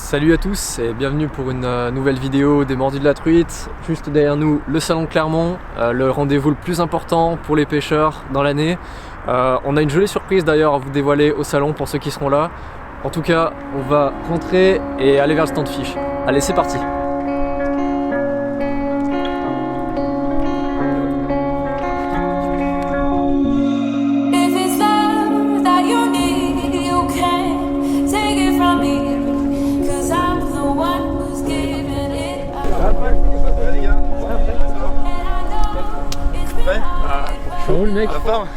Salut à tous et bienvenue pour une nouvelle vidéo des Mordus de la Truite. Juste derrière nous, le salon de Clermont, le rendez-vous le plus important pour les pêcheurs dans l'année. On a une jolie surprise d'ailleurs à vous dévoiler au salon pour ceux qui seront là. En tout cas, on va rentrer et aller vers le stand fiche. Allez, c'est parti! Ça roule mec?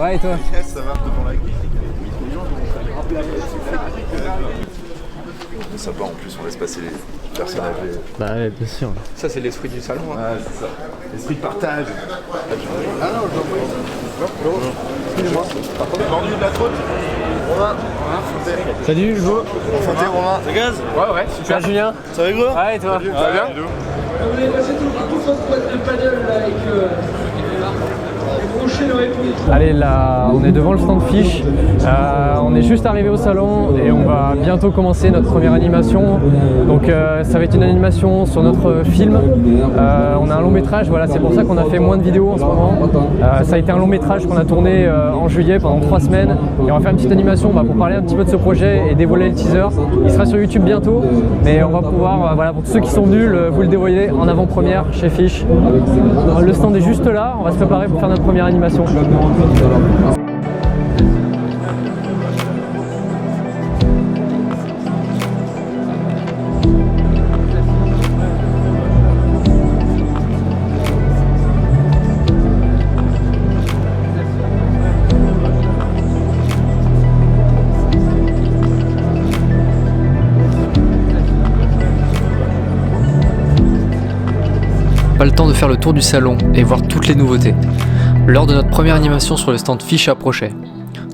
Ouais, et toi? Yes, ça va devant la grille. Sympa en plus, on laisse passer les personnes âgées. Bah ouais, bien sûr. Ça c'est l'esprit du salon. Hein. Ouais, c'est ça. L'esprit de partage. Ah non, je t'en prie. Excusez-moi. Mordu de la Truite. Romain. Salut Hugo. Enchanté Romain. Ça gaz? Ouais, super. Salut Julien. Ça va Hugo? Ouais, et toi? Ça va bien? Vous voulez passer tout votre boîte de paddle là avec Allez, là, on est devant le stand fiche. On est juste arrivé au salon et on va bientôt commencer notre première animation. Donc ça va être une animation sur notre film. On a un long métrage, voilà, c'est pour ça qu'on a fait moins de vidéos en ce moment. Ça a été un long métrage qu'on a tourné en juillet pendant 3 semaines. Et on va faire une petite animation pour parler un petit peu de ce projet et dévoiler le teaser. Il sera sur YouTube bientôt, mais on va pouvoir, voilà, pour tous ceux qui sont venus, vous le dévoiler en avant-première chez Fiche. Le stand est juste là, on va se préparer pour faire notre première animation. Pas le temps de faire le tour du salon et voir toutes les nouveautés. L'heure de notre première animation sur le stand fiche approchait.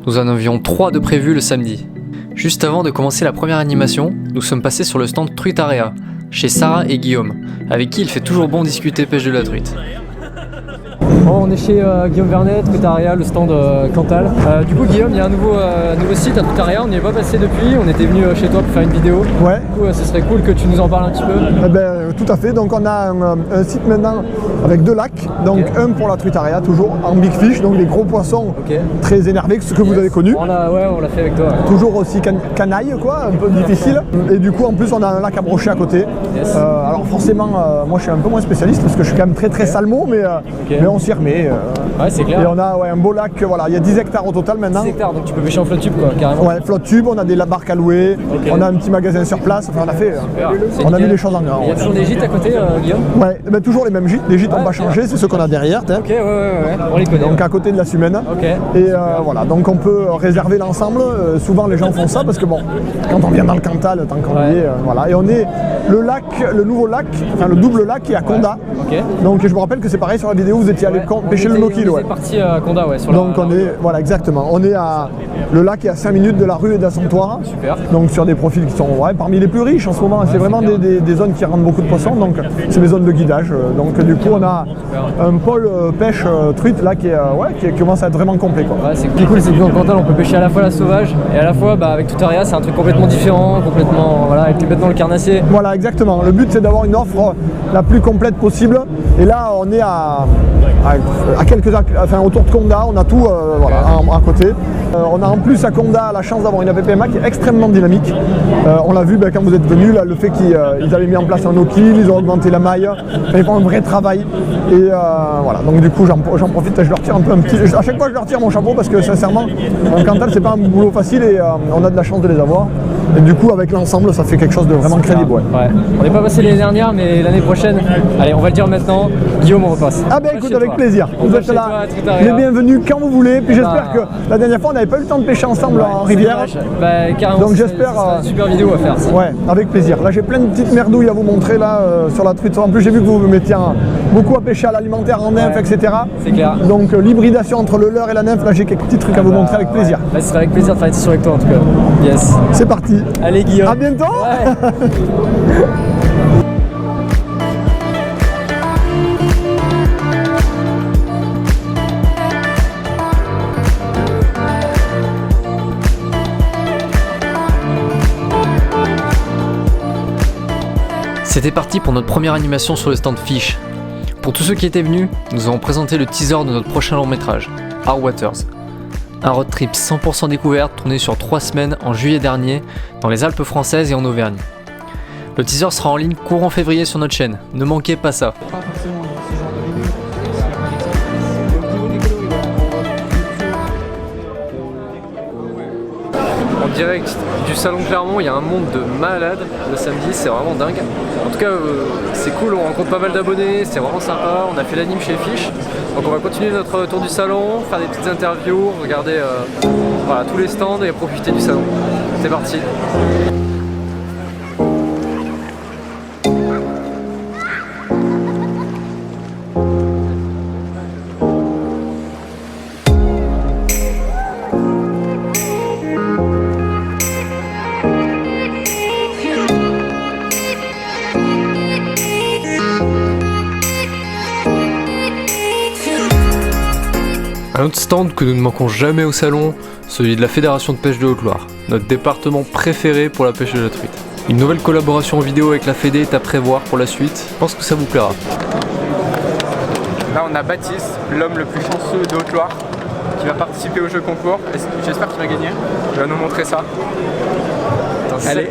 Nous en avions 3 de prévus le samedi. Juste avant de commencer la première animation, nous sommes passés sur le stand Truitarea, chez Sarah et Guillaume, avec qui il fait toujours bon discuter pêche de la truite. Bon, on est chez Guillaume Vernet, Truitarea, le stand Cantal. Du coup Guillaume, il y a un nouveau site à Truitarea, on n'y est pas passé depuis, on était venu chez toi pour faire une vidéo. Ouais. Du coup ce serait cool que tu nous en parles un petit peu. Eh ben, tout à fait, donc on a un site maintenant avec 2 lacs, donc un pour la Truitarea, toujours en big fish, donc les gros poissons très énervés, ce que vous avez connu. On l'a fait avec toi. Ouais. Toujours aussi canaille, quoi, un peu difficile. Et du coup en plus on a un lac à brocher à côté. Yes. Alors forcément, moi je suis un peu moins spécialiste parce que je suis quand même très salmo, mais on s'y remet. Ouais, c'est clair. Et on a un beau lac, voilà, il y a 10 hectares au total maintenant. 10 hectares, donc tu peux pêcher en flotte tube quoi, carrément. Ouais, flotte tube, on a des barques à louer, on a un petit magasin sur place, enfin on a fait, on a mis les choses en grand. Il y a toujours des gîtes à côté, Guillaume? Ouais, ben, toujours les mêmes gîtes, les gîtes n'ont pas changé, c'est ceux qu'on a derrière. Ok, ouais, on les connaît. Donc à côté de la Sumène. Et voilà, donc on peut réserver l'ensemble, souvent les gens font ça parce que bon, quand on vient dans le Cantal, tant qu'on y est, voilà. Et on est le nouveau lac, enfin le double lac qui est à Condat. Donc je me rappelle que c'est pareil sur la vidéo, vous étiez allé pêcher le Nokil. On est parti à Condat, ouais. Donc on est, voilà exactement, on est à, le lac est à 5 minutes de la rue et d'Assomptoire. Super. Donc sur des profils qui sont parmi les plus riches en ce moment, c'est vraiment des zones qui rendent beaucoup de poissons, donc c'est des zones de guidage. Donc du coup on a un pôle pêche truite là qui commence à être vraiment complet quoi. Ouais, c'est cool, c'est que dans le Cantal on peut pêcher à la fois la sauvage et à la fois avec Truitarea c'est un truc complètement différent, complètement avec les bêtes dans le carnassier. Voilà exactement, le but c'est d'avoir une offre la plus complète possible et là on est à quelques, enfin autour de Condat, on a tout à côté. On a en plus à Condat la chance d'avoir une APPMA qui est extrêmement dynamique. On l'a vu quand vous êtes venus, là, le fait qu'ils avaient mis en place un no-kill, ils ont augmenté la maille, ils font un vrai travail. Et voilà, donc du coup j'en profite, je leur tire un peu à chaque fois je leur tire mon chapeau parce que sincèrement, en Cantal c'est pas un boulot facile et on a de la chance de les avoir. Et du coup avec l'ensemble ça fait quelque chose de vraiment crédible. Ouais. On n'est pas passé l'année dernière mais l'année prochaine, allez on va le dire maintenant, Guillaume on repasse. Ah ben écoute avec plaisir, vous êtes là, les bienvenus quand vous voulez, puis j'espère que la dernière fois on n'avait pas eu le temps de pêcher ensemble en rivière. Donc j'espère une super vidéo à faire. Ouais, avec plaisir. Là j'ai plein de petites merdouilles à vous montrer là sur la truite. En plus j'ai vu que vous vous mettiez beaucoup à pêcher à l'alimentaire en nymphe, etc. C'est clair. Donc l'hybridation entre le leurre et la nymphe, là j'ai quelques petits trucs à vous montrer avec plaisir. Ce serait avec plaisir de faire une session avec toi en tout cas. Yes. C'est parti. Allez Guillaume. À bientôt. Ouais. C'était parti pour notre première animation sur le stand Fish. Pour tous ceux qui étaient venus, nous avons présenté le teaser de notre prochain long métrage, Our Waters. Un road trip 100% découverte tourné sur 3 semaines en juillet dernier dans les Alpes françaises et en Auvergne. Le teaser sera en ligne courant février sur notre chaîne, ne manquez pas ça. En direct du salon Clermont, il y a un monde de malades le samedi, c'est vraiment dingue. En tout cas, c'est cool, on rencontre pas mal d'abonnés, c'est vraiment sympa. On a fait l'anime chez Fish, donc on va continuer notre tour du salon, faire des petites interviews, regarder voilà, tous les stands et profiter du salon. C'est parti. Un autre stand que nous ne manquons jamais au salon, celui de la Fédération de pêche de Haute-Loire, notre département préféré pour la pêche de la truite. Une nouvelle collaboration vidéo avec la Fédé est à prévoir pour la suite, je pense que ça vous plaira. Là on a Baptiste, l'homme le plus chanceux de Haute-Loire, qui va participer au jeu concours. J'espère qu'il va gagner, il va nous montrer ça. Allez.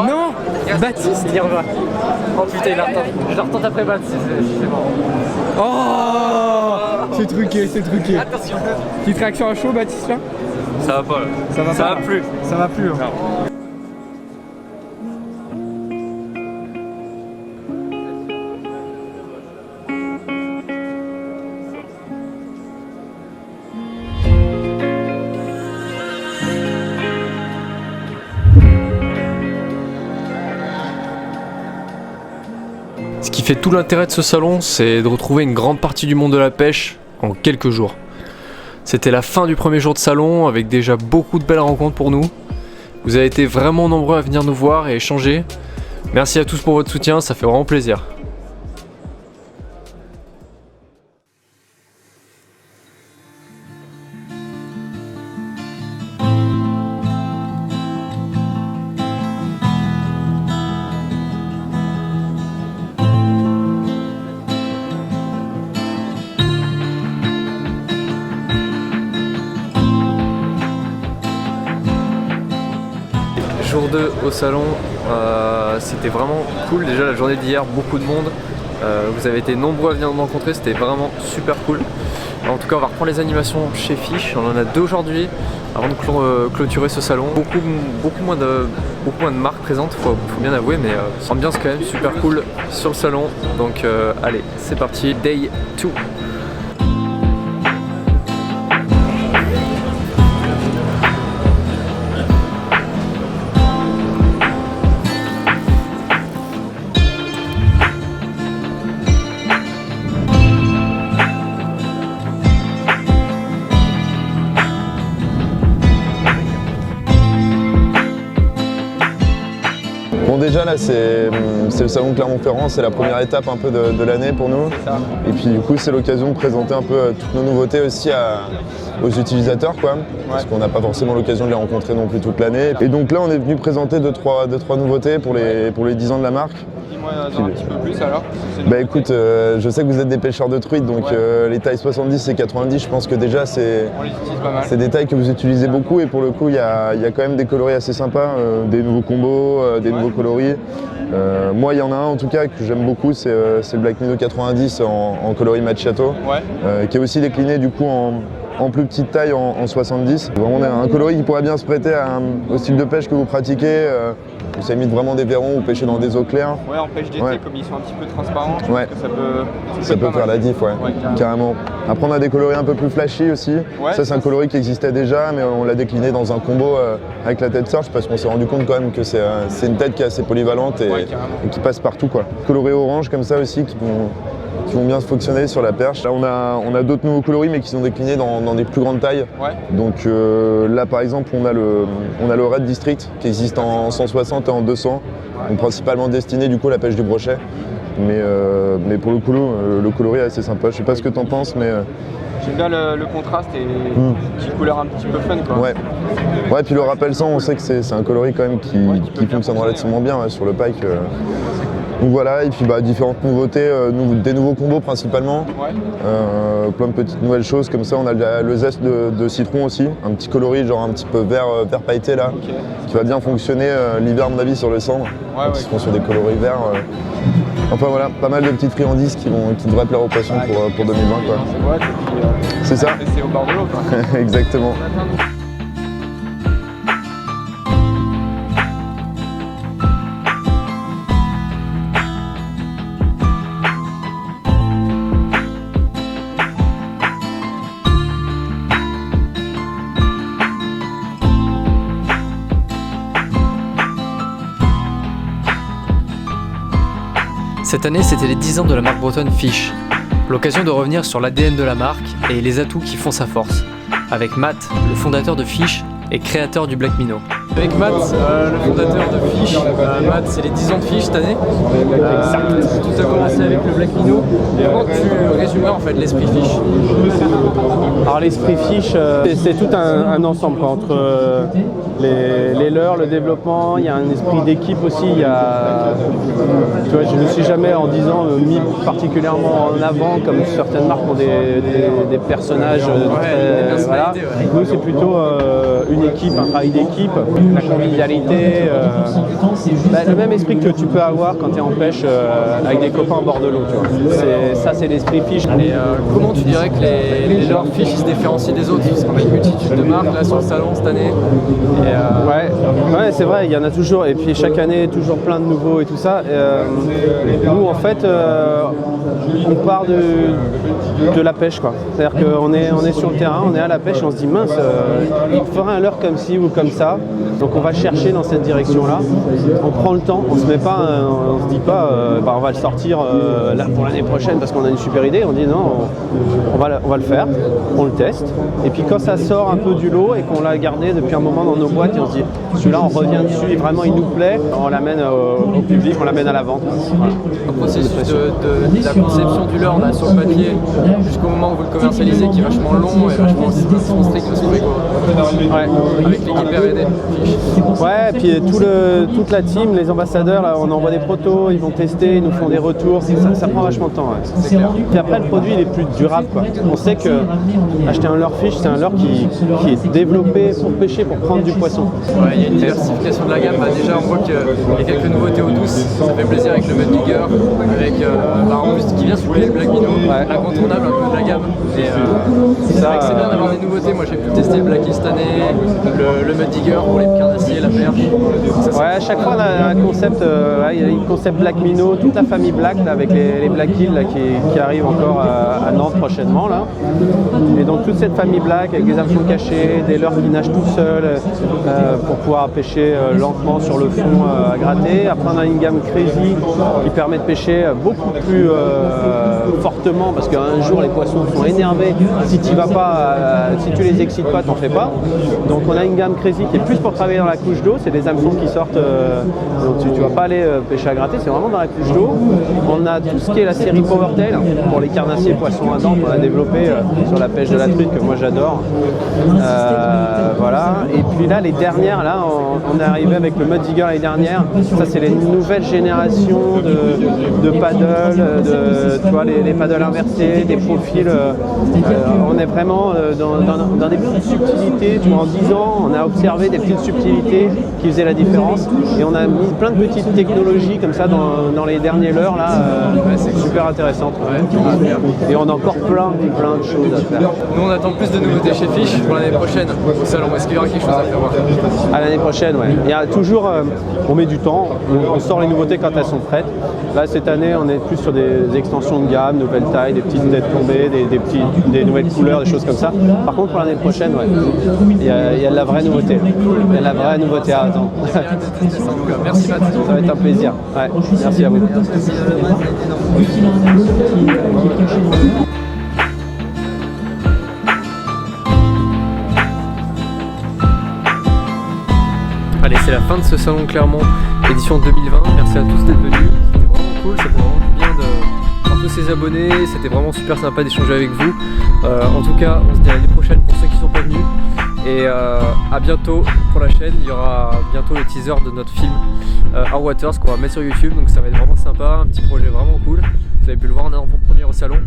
Non, Baptiste, il y revient. Oh putain, il retente. Je la retente après Baptiste, c'est bon. oh, c'est truqué, c'est truqué. Attention. Petite réaction à chaud Baptiste là? Ça va pas là. Ça va plus. Ça va plus. Hein. Ce qui fait tout l'intérêt de ce salon, c'est de retrouver une grande partie du monde de la pêche en quelques jours. C'était la fin du premier jour de salon avec déjà beaucoup de belles rencontres pour nous. Vous avez été vraiment nombreux à venir nous voir et échanger. Merci à tous pour votre soutien, ça fait vraiment plaisir. Jour 2 au salon, c'était vraiment cool. Déjà la journée d'hier, beaucoup de monde. Vous avez été nombreux à venir nous rencontrer, c'était vraiment super cool. En tout cas, on va reprendre les animations chez Fish. On en a 2 aujourd'hui avant de clôturer ce salon. Beaucoup moins de marques présentes, faut bien avouer, mais ambiance quand même super cool sur le salon. Donc allez, c'est parti, day 2. Bon déjà là c'est le salon de Clermont-Ferrand, c'est la première étape un peu de l'année pour nous. Et puis du coup c'est l'occasion de présenter un peu toutes nos nouveautés aussi aux utilisateurs quoi. Parce qu'on n'a pas forcément l'occasion de les rencontrer non plus toute l'année. Et donc là on est venu présenter 2-3 nouveautés pour les 10 ans de la marque. Dis-moi un petit peu plus alors. Bah écoute, je sais que vous êtes des pêcheurs de truites, donc les tailles 70 et 90, je pense que déjà c'est des tailles que vous utilisez beaucoup et pour le coup il y a quand même des coloris assez sympas, des nouveaux combos, des nouveaux coloris. Moi il y en a un en tout cas que j'aime beaucoup, c'est le Black Minnow 90 en coloris macchiato, qui est aussi décliné du coup en plus petite taille en 70. Vraiment un coloris qui pourrait bien se prêter au style de pêche que vous pratiquez. Ça imite vraiment des verrons ou pêcher dans des eaux claires. Ouais, en pêche d'été, comme ils sont un petit peu transparents, je pense que ça peut faire la diff, carrément. Après, on a des coloris un peu plus flashy aussi. Ça, c'est un coloris qui existait déjà, mais on l'a décliné dans un combo avec la tête Surge parce qu'on s'est rendu compte quand même que c'est une tête qui est assez polyvalente et qui passe partout, quoi. Colorés orange comme ça aussi qui vont bien fonctionner sur la perche. Là, on a d'autres nouveaux coloris, mais qui sont déclinés dans des plus grandes tailles. Donc là, par exemple, on a le Red District qui existe en 160 et en 200, donc principalement destiné du coup à la pêche du brochet. Mais pour le coup, le coloris est assez sympa. Je sais pas ce que tu en penses, mais J'aime bien le contraste et une petite couleur un petit peu fun, quoi. Ouais, puis le rappel 100, on sait que c'est un coloris quand même qui fonctionne relativement bien sur le Pike. Donc voilà, et puis différentes nouveautés, des nouveaux combos principalement, plein de petites nouvelles choses comme ça. On a le zeste de citron aussi, un petit coloris genre un petit peu vert pailleté là, qui va bien fonctionner l'hiver à mon avis sur le cendre, qui se font sur des coloris verts. Enfin voilà, pas mal de petites friandises qui devraient plaire aux poissons pour 2020 quoi. C'est ça. C'est au bord de l'eau quoi. Exactement. Cette année, c'était les 10 ans de la marque bretonne Fish. L'occasion de revenir sur l'ADN de la marque et les atouts qui font sa force. Avec Matt, le fondateur de Fish et créateur du Black Minnow. Avec Matt, le fondateur de Fish. Matt, c'est les 10 ans de Fish cette année. Tout a commencé avec le Black Minnow. Comment tu résumerais en fait l'esprit Fish? Alors l'esprit Fish, c'est tout un ensemble quoi, entre les leurres, le développement, il y a un esprit d'équipe aussi. Tu vois, je ne suis jamais en 10 ans mis particulièrement en avant comme certaines marques ont des personnages. Voilà. Nous c'est plutôt une équipe, un travail d'équipe, la convivialité, le même esprit que tu peux avoir quand tu es en pêche avec des copains en bord de l'eau. Ça c'est l'esprit Fish. Et comment tu dirais que les leurres Fish se différencient des autres? Parce qu'on a une multitude de marques là sur le salon cette année. Ouais, c'est vrai, il y en a toujours, et puis chaque année toujours plein de nouveaux et tout ça. Nous en fait, on part de la pêche quoi. C'est-à-dire qu'on est sur le terrain, on est à la pêche et on se dit mince, il faudrait un leurre comme ci ou comme ça. Donc on va chercher dans cette direction-là. On prend le temps, on se dit pas on va le sortir là pour l'année prochaine parce qu'on a une super idée. On dit non, on va le faire, on le teste. Et puis quand ça sort un peu du lot et qu'on l'a gardé depuis un moment dans nos boîtes et on se dit celui-là on revient dessus et vraiment il nous plaît, on l'amène au public, on l'amène à la vente. Voilà. Le processus de la conception du leurre là, sur le papier jusqu'au moment où vous le commercialisez qui est vachement long et vachement strict parce qu'on est avec l'équipe R&D. Ouais, et puis toute la team, les ambassadeurs, là, on envoie des protos, ils vont tester, ils nous font des retours, ça prend vachement de temps. Ouais. C'est clair. Puis après le produit il est plus durable quoi. On sait que acheter un leurre Fish, c'est un leurre qui est développé pour pêcher, pour prendre du poisson. Ouais, il y a une diversification de la gamme. Déjà on voit qu'il y a quelques nouveautés eau douce, ça fait plaisir avec le Mud Digger, avec en plus qui vient suppléer le Black Minnow, l'incontournable un peu de la gamme. Et c'est vrai que c'est bien d'avoir des nouveautés. Moi j'ai pu tester le Blackie cette année, le Mud Digger pour les carnassiers, la perche. À chaque fois on a un concept, il y a le concept Black Minnow, toute la famille Black là, avec les Black Hill là, qui arrivent encore à Nantes prochainement là. Et donc toute cette famille Black avec des hameçons cachés, des leurres qui nagent tout seuls pour pouvoir pêcher lentement sur le fond à gratter. Après on a une gamme Crazy qui permet de pêcher beaucoup plus fortement parce qu'un jour les poissons sont énervés. Si tu vas pas, si tu les excites pas, t'en fais pas. Donc on a une gamme Crazy qui est plus pour travailler dans la couche d'eau, c'est des hameçons qui sortent, donc tu vas pas aller pêcher à gratter, c'est vraiment dans la couche d'eau. On a tout ce qui est la série Powertail pour les carnassiers poissons à dents qu'on a développé sur la pêche de la truite que moi j'adore. Voilà. Et puis là les dernières, là on est arrivé avec le Mud Digger l'année dernière. Ça c'est les nouvelles générations de paddles, tu vois, les paddles inversés, des profils. On est vraiment dans des petites subtilités. Tu vois, en 10 ans, on a observé des petites subtilités qui faisaient la différence. Et on a mis plein de petites technologies comme ça dans les derniers leurres là. C'est super intéressant. Et on a encore plein de choses à faire. Nous on attend plus de nouveautés chez Fish pour l'année prochaine au salon. Est-ce qu'il y aura quelque chose à faire? À l'année prochaine, ouais. Il y a toujours, on met du temps, on sort les nouveautés quand elles sont prêtes. Là cette année on est plus sur des extensions de gamme, nouvelles tailles, des petites têtes tombées, des nouvelles couleurs, des choses comme ça. Par contre pour l'année prochaine, ouais, il y a de la vraie nouveauté. Il y a de la vraie nouveauté à attendre. Merci Matt. Ça va être un plaisir. Ouais, merci à vous. Allez, c'est la fin de ce salon Clermont édition 2020. Merci à tous d'être venus. C'était vraiment cool, ça fait vraiment du bien de tous ces abonnés, c'était vraiment super sympa d'échanger avec vous. En tout cas, on se dit à l'année prochaine pour ceux qui sont pas venus. Et à bientôt pour la chaîne, il y aura bientôt le teaser de notre film Our Waters qu'on va mettre sur YouTube, donc ça va être vraiment sympa, un petit projet vraiment cool. Vous avez pu le voir en avant-première au salon.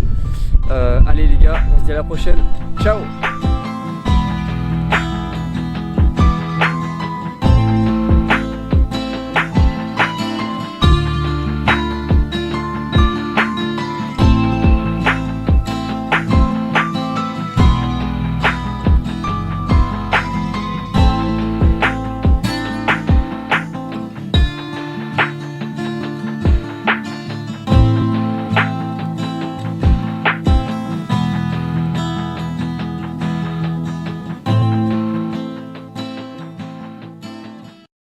Allez les gars, on se dit à la prochaine, ciao!